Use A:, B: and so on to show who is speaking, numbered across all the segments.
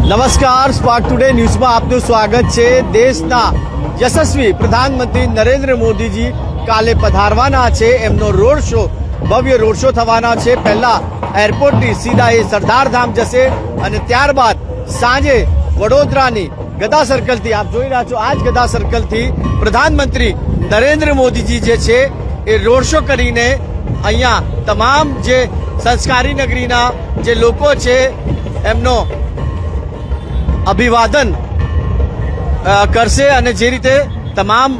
A: નમસ્કાર, spark today ન્યૂઝમાં આપનું સ્વાગત છે। દેશના યશસ્વી પ્રધાનમંત્રી નરેન્દ્ર મોદીજી કાલે પધારવાના છે। એમનો રોડ શો, ભવ્ય રોડ શો થવાના છે। પહેલા એરપોર્ટથી સીધા એ સરદારધામ જશે અને ત્યારબાદ સાંજે વડોદરાની ગદા સર્કલથી, આપ જોઈ રહ્યા છો આ જ ગદા સર્કલથી પ્રધાનમંત્રી નરેન્દ્ર મોદીજી જે છે એ રોડ શો કરીને અહીંયા તમામ જે સંસ્કારી નગરીના જે લોકો છે એમનો અભિવાદન કરશે। અને જે રીતે તમામ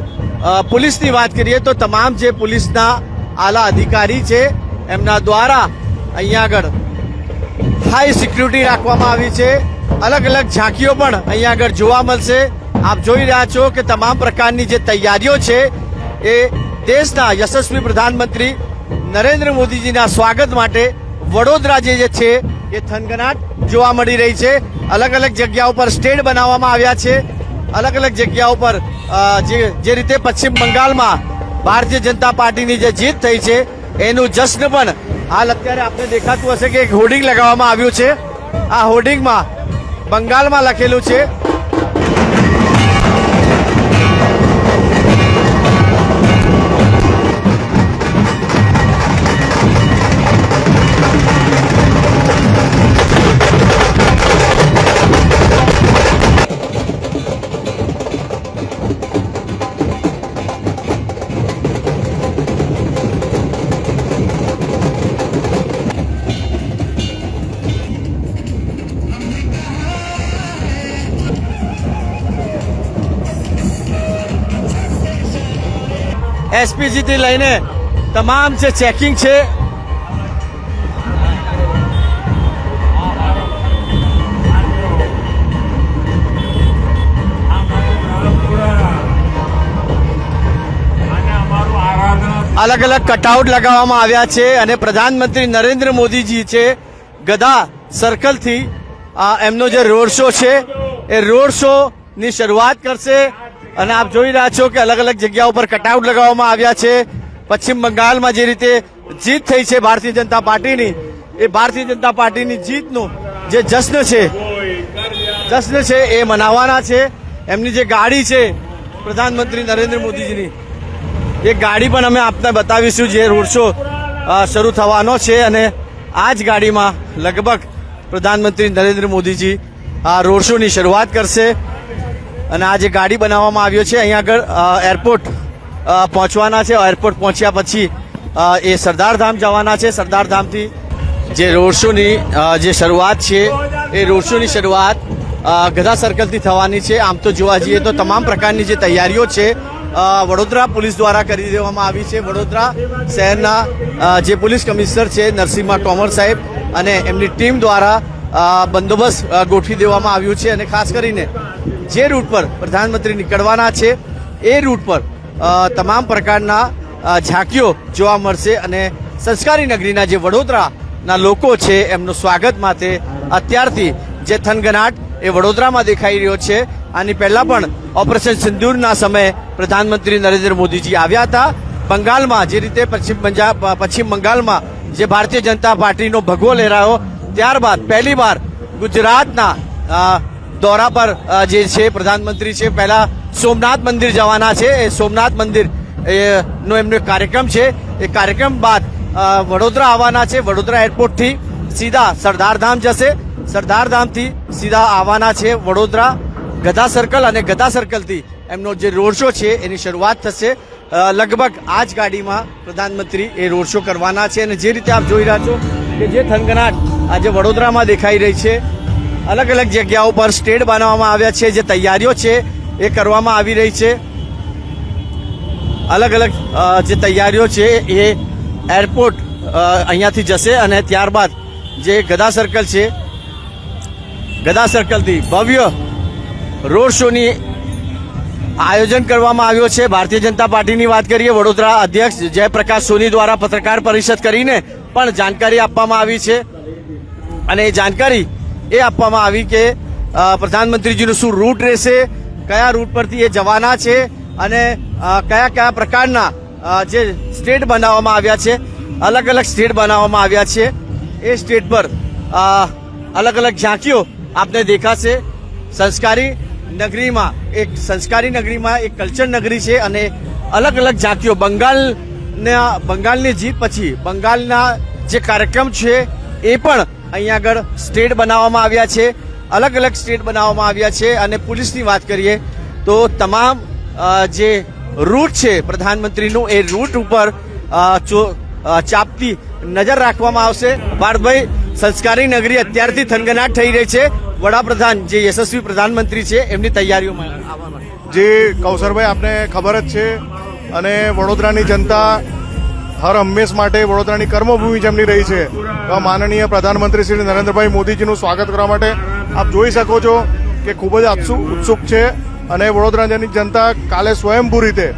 A: પોલીસની વાત કરીએ તો તમામ જે પોલીસના આલા અધિકારી છે એમના દ્વારા અહીંયા આગળ હાઈ સિક્યુરિટી રાખવામાં આવી છે। અલગ અલગ ઝાંકીઓ પણ અહીંયા આગળ જોવા મળશે। આપ જોઈ રહ્યા છો કે તમામ પ્રકારની જે તૈયારીઓ છે એ દેશના યશસ્વી પ્રધાનમંત્રી નરેન્દ્ર મોદીજીના સ્વાગત માટે વડોદરા જે છે એ થનગનાટ જોવા મળી રહી છે। અલગ અલગ જગ્યાઓ પર સ્ટેડ બનાવવામાં આવ્યા છે। અલગ અલગ જગ્યાઓ પર જે રીતે પશ્ચિમ બંગાળમાં ભારતીય જનતા પાર્ટીની જે જીત થઈ છે એનું જશ્ન પણ હાલ અત્યારે આપને દેખાતું હશે કે એક હોર્ડિંગ લગાવવામાં આવ્યું છે। આ હોર્ડિંગમાં બંગાળમાં લખેલું છે एसपीजी થી લઈને તમામ જે ચેકિંગ છે અલગ અલગ કટઆઉટ લગાવવામાં આવ્યા છે અને પ્રધાનમંત્રી નરેન્દ્ર મોદીજી છે ગદા સર્કલથી એમનો જે રોડ શો છે એ રોડ શો ની શરૂઆત કરશે। અને આપ જોઈ રહ્યા છો કે અલગ અલગ જગ્યાઓ પર કટઆઉટ લગાવવામાં આવ્યા છે। પશ્ચિમ બંગાળમાં જે રીતે જીત થઈ છે ભારતીય જનતા પાર્ટીની, એ ભારતીય જનતા પાર્ટીની જીતનું જે જશ્ન છે એ મનાવવાના છે। એમની જે ગાડી છે પ્રધાનમંત્રી નરેન્દ્ર મોદીજીની, એ ગાડી પણ અમે આપને બતાવીશું જે રોડ શો શરૂ થવાનો છે। અને આ જ ગાડીમાં લગભગ પ્રધાનમંત્રી નરેન્દ્ર મોદીજી આ રોડ શોની શરૂઆત કરશે। અને આ જે ગાડી બનાવવામાં આવ્યો છે અહીંયા આગળ એરપોર્ટ પહોંચવાના છે। એરપોર્ટ પહોંચ્યા પછી એ સરદારધામ જવાના છે। સરદારધામથી જે રોડ શોની જે શરૂઆત છે એ રોડ શોની શરૂઆત ગદા સર્કલથી થવાની છે। આમ તો જોવા જઈએ તો તમામ પ્રકારની જે તૈયારીઓ છે વડોદરા પોલીસ દ્વારા કરી દેવામાં આવી છે। વડોદરા શહેરના જે પોલીસ કમિશનર છે નરસિંહા તોમર સાહેબ અને એમની ટીમ દ્વારા બંદોબસ્ત ગોઠવી દેવામાં આવ્યું છે। અને ખાસ કરીને જે રૂટ પર પ્રધાનમંત્રી નીકળવાના છે એ રૂટ પર તમામ પ્રકારના ઝાંકીઓ જોવા મળશે। અને સંસ્કારી નગરીના જે વડોદરાના લોકો છે એમનું સ્વાગત માટે અત્યારથી જે થનગનાટ એ વડોદરામાં દેખાઈ રહ્યો છે। આની પહેલા પણ ઓપરેશન સિંદૂરના સમયે પ્રધાનમંત્રી નરેન્દ્ર મોદીજી આવ્યા હતા બંગાળમાં। જે રીતે પશ્ચિમ બંગાળમાં જે ભારતીય જનતા પાર્ટીનો ભગવો લહેરાયો, ત્યારબાદ પહેલી વાર ગુજરાતના દોરા પર જે છે પ્રધાનમંત્રી છે પહેલા સોમનાથ મંદિર જવાના છે। એ સોમનાથ મંદિર નો એમનો કાર્યક્રમ છે। એ કાર્યક્રમ બાદ વડોદરા આવવાના છે। વડોદરા એરપોર્ટથી સીધા સરદારધામ જશે। સરદારધામથી સીધા આવવાના છે વડોદરા ગદા સર્કલ, અને ગદા સર્કલથી એમનો જે રોડ શો છે એની શરૂઆત થશે। લગભગ આ જ ગાડીમાં પ્રધાનમંત્રી એ રોડ શો કરવાના છે। અને જે રીતે આપ જોઈ રહ્યા છો કે જે થનગનાટ આજે વડોદરામાં દેખાઈ રહી છે, અલગ અલગ જગ્યાઓ પર સ્ટેડ બનાવવામાં આવ્યા છે। જે તૈયારીઓ છે એ કરવામાં આવી રહી છે। અલગ અલગ જે તૈયારીઓ છે એ એરપોર્ટ અહીંયાથી જશે અને ત્યારબાદ જે ગદા સર્કલ છે, ગદા સર્કલથી ભવ્ય રોડ શોની આયોજન કરવામાં આવ્યો છે। ભારતીય જનતા પાર્ટીની વાત કરીએ, વડોદરા અધ્યક્ષ જયપ્રકાશ સોની દ્વારા પત્રકાર પરિષદ કરીને પણ જાણકારી આપવામાં આવી છે। અને એ જાણકારી એ આપવામાં આવી કે પ્રધાનમંત્રીજીનું શું રૂટ રહેશે, કયા રૂટ પરથી એ જવાના છે અને કયા કયા પ્રકારના જે સ્ટેટ બનાવવામાં આવ્યા છે, અલગ અલગ સ્ટેટ બનાવવામાં આવ્યા છે। એ સ્ટેટ પર અલગ અલગ ઝાંકીઓ આપને દેખાશે સંસ્કારી નગરીમાં એક કલ્ચર નગરી છે અને અલગ અલગ જાતિઓ બંગાળની જીત પછી બંગાળના જે કાર્યક્રમ છે એ પણ અહીંયા આગળ સ્ટેટ બનાવવામાં આવ્યા છે, અલગ અલગ સ્ટેટ બનાવવામાં આવ્યા છે. અને પોલીસની વાત કરીએ તો તમામ જે રૂટ છે પ્રધાનમંત્રીનું એ રૂટ ઉપર ચાપતી નજર રાખવામાં આવશે. ભારતભાઈ, સંસ્કારી નગરી અત્યારથી થનગનાટ થઈ રહી છે. વડાપ્રધાન જે યશસ્વી પ્રધાનમંત્રી છે એમની તૈયારીઓમાં આવવા માટે.
B: જે કૌશરભાઈ આપને ખબર જ છે અને વડોદરાની જનતા હર હંમેશ માટે વડોદરાની કર્મભૂમિ જેમની રહી છે, માનનીય પ્રધાનમંત્રી શ્રી નરેન્દ્રભાઈ મોદીજીનું સ્વાગત કરવા માટે આપ જોઈ શકો છો કે ખૂબ જ ઉત્સુક છે. અને વડોદરાની જનતા કાલે સ્વયંભૂ રીતે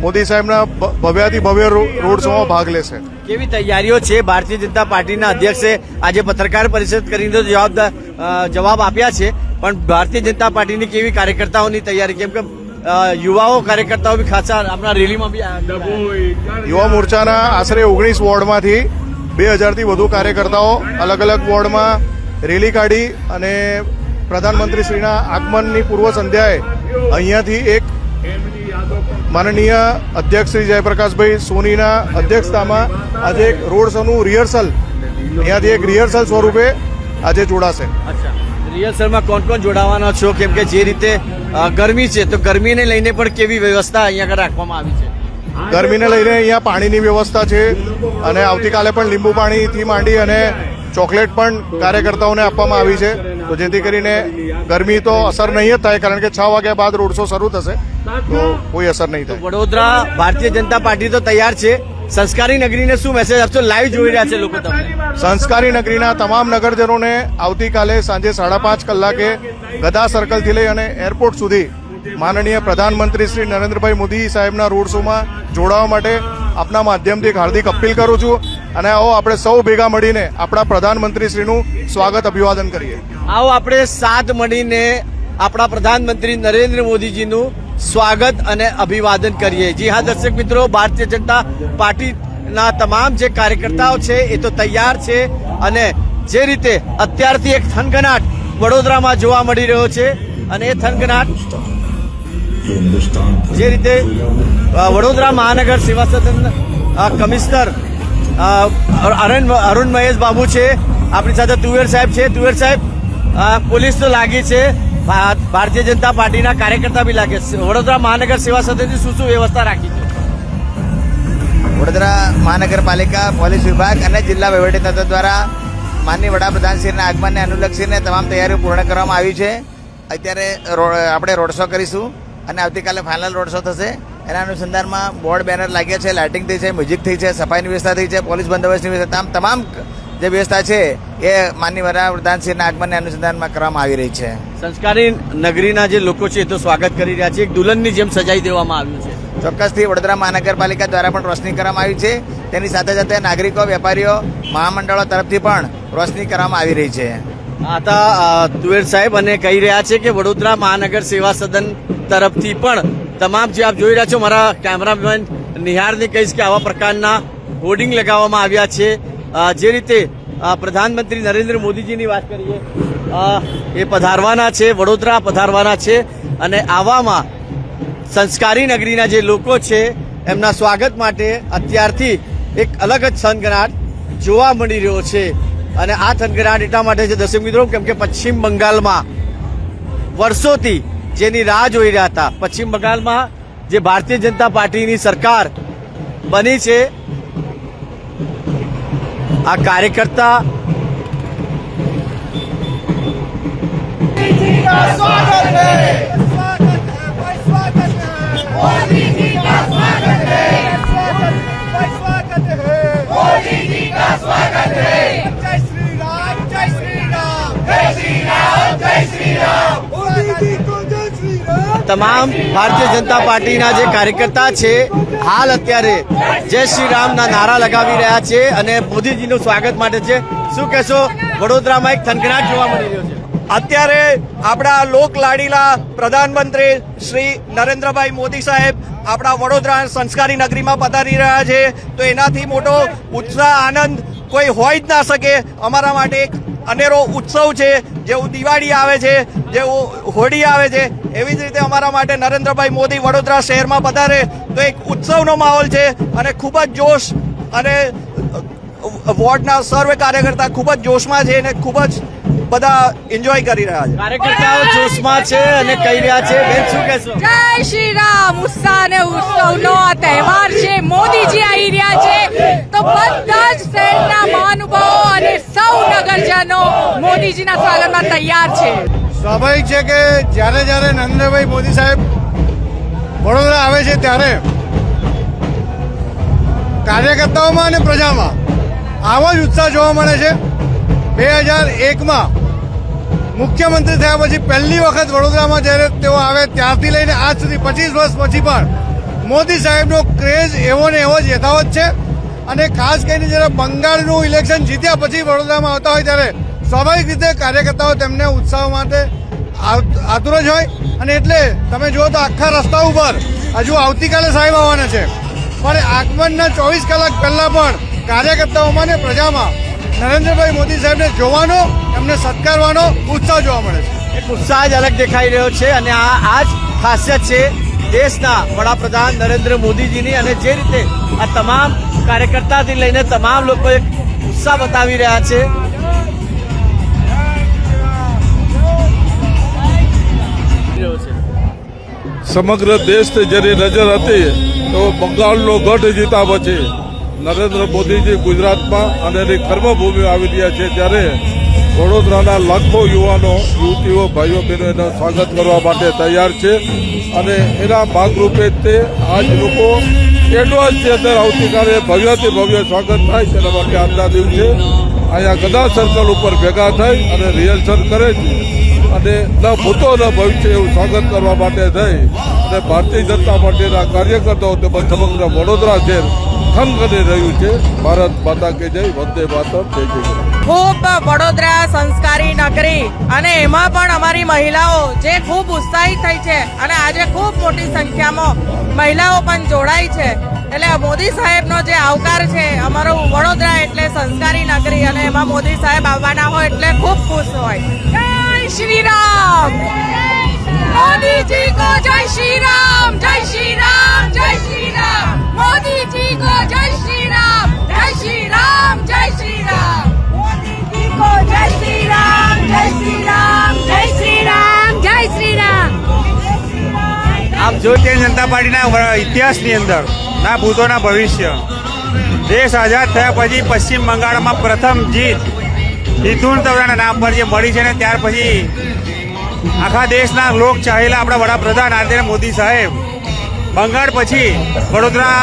B: મોદી સાહેબના ભવ્યાથી ભવ્ય રોડ શોમાં ભાગ લેશે.
A: કેવી તૈયારીઓ છે? ભારતીય જનતા પાર્ટીના અધ્યક્ષે આજે પત્રકાર પરિષદ કરીને જવાબ આપ્યા છે, પણ ભારતીય જનતા પાર્ટીની કેવી કાર્યકર્તાઓની તૈયારી? કેમ કે યુવાઓ કાર્યકર્તાઓ બી ખાસા આપણા રેલીમાં બી
B: યુવા મોરચાના આશરે 19 વોર્ડમાંથી 2000થી વધુ કાર્યકર્તાઓ અલગ અલગ વોર્ડમાં રેલી કાઢી અને પ્રધાનમંત્રીશ્રીના આગમનની પૂર્વ સંધ્યાએ અહીંયાથી એક માનનીય અધ્યક્ષ શ્રી જયપ્રકાશભાઈ સોનીના અધ્યક્ષતામાં આજે એક રોડ શોનું રિહર્સલ અહીંયાથી એક રિહર્સલ સ્વરૂપે આજે જોડાશે.
A: રિહર્સલમાં કોણ જોડાવાના છો? કેમ કે જે રીતે ગરમી છે તો ગરમીને લઈને પણ કેવી વ્યવસ્થા અહીંયા આગળ રાખવામાં આવી છે?
B: ગરમીને લઈને અહીંયા પાણીની વ્યવસ્થા છે અને આવતીકાલે પણ લીંબુ પાણીથી માંડી અને ચોકલેટ પણ કાર્યકર્તાઓને આપવામાં આવી છે, તો જેથી કરીને ગરમી તો અસર નહીં જ થાય, કારણ કે 6 વાગ્યા બાદ રોડ શો શરૂ થશે તો કોઈ અસર નહીં થાય.
A: વડોદરા ભારતીય જનતા પાર્ટી તો તૈયાર છે. સંસ્કારી નગરીને શું મેસેજ આપશો? લાઈવ જોઈ રહ્યા છે લોકો તમને.
B: સંસ્કારી નગરીના તમામ નગરજનોને આવતીકાલે સાંજે 5:30 કલાકે ગદા સર્કલથી લઈ અને એરપોર્ટ સુધી માનનીય પ્રધાનમંત્રી શ્રી નરેન્દ્રભાઈ મોદી સાહેબના રોડ શોમાં જોડાવા માટે આપના માધ્યમથી એક હાર્દિક અપીલ કરું છું. અને આવો આપણે સૌ ભેગા મળીને આપણા પ્રધાનમંત્રીશ્રીનું સ્વાગત અભિવાદન કરીએ.
A: આવો આપણે સાથ મળીને આપણા પ્રધાનમંત્રી નરેન્દ્ર મોદીજીનું સ્વાગત અને અભિવાદન કરીએ. જી હા દર્શક મિત્રો, ભારતીય જનતા પાર્ટીના તમામ જે કાર્યકર્તાઓ છે એ તો તૈયાર છે અને જે રીતે અત્યારથી એક થનગનાટ વડોદરામાં જોવા મળી રહ્યો છે અને એ થનગનાટ જે રીતે વડોદરા મહાનગર સેવા સદન કમિશનર અરુણ મહેશ બાબુ છે, આપણી સાથે તુવેર સાહેબ છે. તુવેર સાહેબ, પોલીસ તો લાગી છે, ભારતીય જનતા પાર્ટીના કાર્યકર્તા બી લાગે છે. વડોદરા મહાનગર સેવા સદનથી શું વ્યવસ્થા રાખી છે?
C: વડોદરા મહાનગરપાલિકા, પોલીસ વિભાગ અને જિલ્લા વહીવટીતંત્ર દ્વારા માનનીય વડાપ્રધાનશ્રીના આગમનને અનુલક્ષીને તમામ તૈયારીઓ પૂર્ણ કરવામાં આવી છે. અત્યારે આપણે રોડ શો કરીશું અને આવતીકાલે ફાઇનલ રોડ શો થશે. એના અનુસંધાનમાં બોર્ડ બેનર લાગ્યા છે, લાઇટિંગ થઈ છે, મ્યુઝિક થઈ છે, સફાઈની વ્યવસ્થા થઈ છે, પોલીસ બંદોબસ્તની વ્યવસ્થા, તમામ જે વ્યવસ્થા છે એ માનનીય વડાપ્રધાનશ્રીના આગમનને અનુસંધાનમાં કરવામાં આવી રહી છે.
A: સંસ્કારી નગરીના જે લોકો છે એ તો સ્વાગત કરી રહ્યા છે. એક દુલ્હનની જેમ સજાઈ દેવામાં આવ્યું છે.
C: ચોક્કસથી વડોદરા મહાનગરપાલિકા દ્વારા પણ રોશની કરવામાં આવી છે. તેની સાથે સાથે નાગરિકો, વેપારીઓ, મહામંડળો તરફથી પણ રોશની કરવામાં આવી રહી છે.
A: આતા તુવેર સાહેબ અને કહી રહ્યા છે કે વડોદરા મહાનગર સેવા સદન તરફથી પણ તમામ જે આપ જોઈ રહ્યા છો, મારા કેમેરામેન નિહાળને કહીશ કે આવા પ્રકારના હોર્ડિંગ લગાવવામાં આવ્યા છે. જે રીતે પ્રધાનમંત્રી નરેન્દ્ર મોદીજીની વાત કરીએ, એ પધારવાના છે, વડોદરા પધારવાના છે અને આવામાં સંસ્કારી નગરીના જે લોકો છે એમના સ્વાગત માટે અત્યારથી એક અલગ જ થનગનાટ જોવા મળી રહ્યો છે. અને આ થનગનાટ એટલા માટે છે દર્શક મિત્રો, કેમ કે પશ્ચિમ બંગાળમાં વર્ષોથી જેની રાહ જોઈ રહ્યા હતા, પશ્ચિમ બંગાળમાં જે ભારતીય જનતા પાર્ટીની સરકાર બની છે, આ કાર્યકર્તા તમામ ભારતીય જનતા પાર્ટીના જે કાર્યકર્તા છે હાલ અત્યારે જય શ્રી રામના નારા લગાવી રહ્યા છે અને મોદીજીનું સ્વાગત માટે છે. શું કહેશો? વડોદરામાં એક થનગનાટ જોવા મળી રહ્યો છે.
D: અત્યારે આપણા લોકલાડીલા પ્રધાનમંત્રી શ્રી નરેન્દ્રભાઈ મોદી સાહેબ આપણા વડોદરા સંસ્કારી નગરીમાં પધારી રહ્યા છે, તો એનાથી મોટો ઉત્સાહ, આનંદ કોઈ હોઈ જ ના શકે. અમારા માટે એક અનેરો ઉત્સવ છે. જેવું દિવાળી આવે છે, જેવું હોળી આવે છે, એવી જ રીતે અમારા માટે નરેન્દ્રભાઈ મોદી વડોદરા શહેરમાં પધારે તો એક ઉત્સવનો માહોલ છે અને ખૂબ જ જોશ અને વોર્ડના સર્વે કાર્યકર્તા ખૂબ જ જોશમાં છે અને ખૂબ જ બધા એન્જોય કરી રહ્યા છે.
A: કાર્યકર્તાઓ જોશમાં છે અને કહી રહ્યા છે. બેન શું કહેશો?
E: જય શ્રી રામ. ઉત્સાહ અને ઉત્સવનો આ તહેવાર છે. મોદીજી આવી રહ્યા છે તો બધા જ શહેરના મહાનુભાવો અને સૌ નગરજનો મોદીજીના સ્વાગતમાં તૈયાર છે.
B: સ્વાભાવિક છે કે જ્યારે જ્યારે નરેન્દ્રભાઈ મોદી સાહેબ વડોદરા આવે છે ત્યારે કાર્યકર્તાઓમાં અને પ્રજામાં આવો જ ઉત્સાહ જોવા મળે છે. 2001માં મુખ્યમંત્રી થયા પછી પહેલી વખત વડોદરામાં જ્યારે તેઓ આવે ત્યારથી લઈને આજ સુધી 25 વર્ષ પછી પણ મોદી સાહેબનો ક્રેઝ એવો ને એવો જ યથાવત છે. અને ખાસ કરીને જ્યારે બંગાળનું ઇલેક્શન જીત્યા પછી વડોદરામાં આવતા હોય ત્યારે સ્વાભાવિક રીતે કાર્યકર્તાઓ તેમને ઉત્સાહ માટે આતુર જ હોય. અને એટલે તમે જુઓ તો આખા રસ્તા ઉપર હજુ આવતીકાલે સાહેબ આવવાના છે, પણ આગમનના 24 કલાક પહેલા પણ કાર્યકર્તાઓમાં ને પ્રજામાં નરેન્દ્રભાઈ મોદી સાહેબને જોવાનો, એમને સત્કારવાનો ઉત્સાહ જોવા મળે છે.
A: એક ઉત્સાહ જ અલગ દેખાઈ રહ્યો છે અને આ જ ખાસિયત છે દેશના વડાપ્રધાન નરેન્દ્ર મોદીજીની. અને જે રીતે આ તમામ કાર્યકર્તાથી લઈને તમામ લોકો એક ઉત્સાહ બતાવી રહ્યા છે.
F: સમગ્ર દેશની જેની નજર હતી તો બંગાળનો ગઢ જીતા પછી નરેન્દ્ર મોદીજી ગુજરાતમાં અને એની કર્મભૂમિ આવી રહ્યા છે ત્યારે વડોદરાના લાખો યુવાનો યુવતીઓ ભાઈઓ બહેનો એનું સ્વાગત કરવા માટે તૈયાર છે. અને એના ભાગરૂપે તે આજ લોકો એડવાન્સની અંદર આવતીકાલે ભવ્યથી ભવ્ય સ્વાગત થાય છે. એના માટે આજના દિવસે અહીંયા ગદા સર્કલ ઉપર ભેગા થઈ અને રિહર્સલ કરે છે અને ન ભૂતો ન ભવિષ્ય એવું સ્વાગત કરવા માટે થઈ અને ભારતીય જનતા પાર્ટીના કાર્યકર્તાઓ તેમજ સમગ્ર વડોદરા શહેર ખંગની રહ્યું છે. ભારત માતા કે જય, વંદે માતરમ, જય જય.
E: ખૂબ વડોદરા સંસ્કારી નગરી અને એમાં પણ અમારી મહિલાઓ જે ખૂબ ઉત્સાહિત થઈ છે અને આજે ખૂબ મોટી સંખ્યામાં મહિલાઓ પણ જોડાઈ છે. એટલે મોદી સાહેબનો જે આવકાર છે, અમારું વડોદરા એટલે સંસ્કારી નગરી અને એમાં મોદી સાહેબ આવવાના હોય એટલે ખૂબ ખુશ હોય. જય શ્રી રામ. મોદીજી કો જય શ્રી રામ. જય શ્રી રામ. જય શ્રી રામ. મોદીજી કો જય શ્રી રામ. જય શ્રી રામ. જય શ્રી રામ. મોદીજી કો જય શ્રી રામ. જય શ્રી રામ. જય શ્રી રામ. જય શ્રી રામ.
A: આપ જો
G: ભારતીય જનતા પાર્ટીના ઇતિહાસની અંદર ના ભૂતો ના ભવિષ્ય દેશ આઝાદ થયા પછી પશ્ચિમ બંગાળમાં પ્રથમ જીત હિન્દુત્વના નામ પર જે મળી છે ને ત્યાર પછી આખા દેશના લોક ચાહેલા આપણા વડાપ્રધાન નરેન્દ્ર મોદી સાહેબ બંગાળ પછી વડોદરા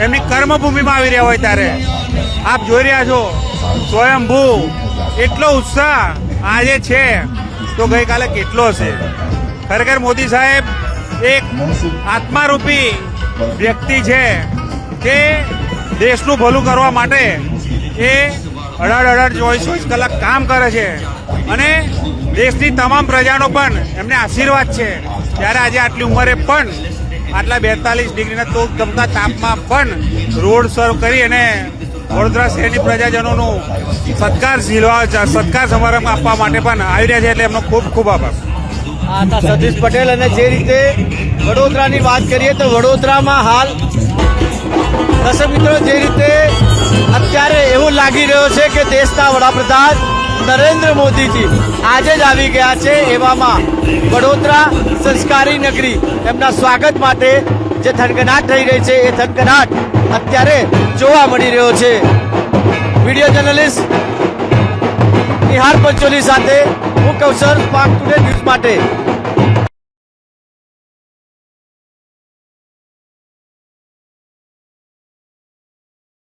G: એમની કર્મભૂમિમાં આવી રહ્યા હોય ત્યારે આપ જોઈ રહ્યા છો સ્વયંભૂ એટલો ઉત્સાહ આજે છે તો ગઈકાલે કેટલો હશે. ખરેખર મોદી સાહેબ એક આત્મારૂપી વ્યક્તિ છે કે દેશનું ભલું કરવા માટે એ 18-24 કલાક કામ કરે છે અને દેશની તમામ પ્રજાનો પણ એમને આશીર્વાદ છે. ત્યારે આજે આટલી ઉંમરે પણ આટલા 42 ડિગ્રીના તોપ ગમતા તાપમાં પણ રોડ સર્વ કરી અને વડોદરા શહેરની પ્રજાજનોનું સત્કાર સમારંભ આપવા માટે પણ આવી રહ્યા છે એટલે એમનો ખૂબ ખૂબ આભાર.
A: આ હતા સતીશ પટેલ. અને જે રીતે વડોદરાની વાત કરીએ તો વડોદરામાં હાલ દર્શક મિત્રો જે રીતે અત્યારે એવું લાગી રહ્યો છે કે દેશના વડાપ્રધાન નરેન્દ્ર મોદીજી આજે જ આવી ગયા છે. એવામાં વડોદરા સંસ્કારી નગરી એમના સ્વાગત માટે જે થનગનાટ થઈ રહી છે એ થનગનાટ અત્યારે જોવા મળી રહ્યો છે. વિડીયો જર્નલિસ્ટ નિહાર પંચોલી સાથે હું કૌશલ સ્પાર્ક ટુડે ન્યૂઝ માટે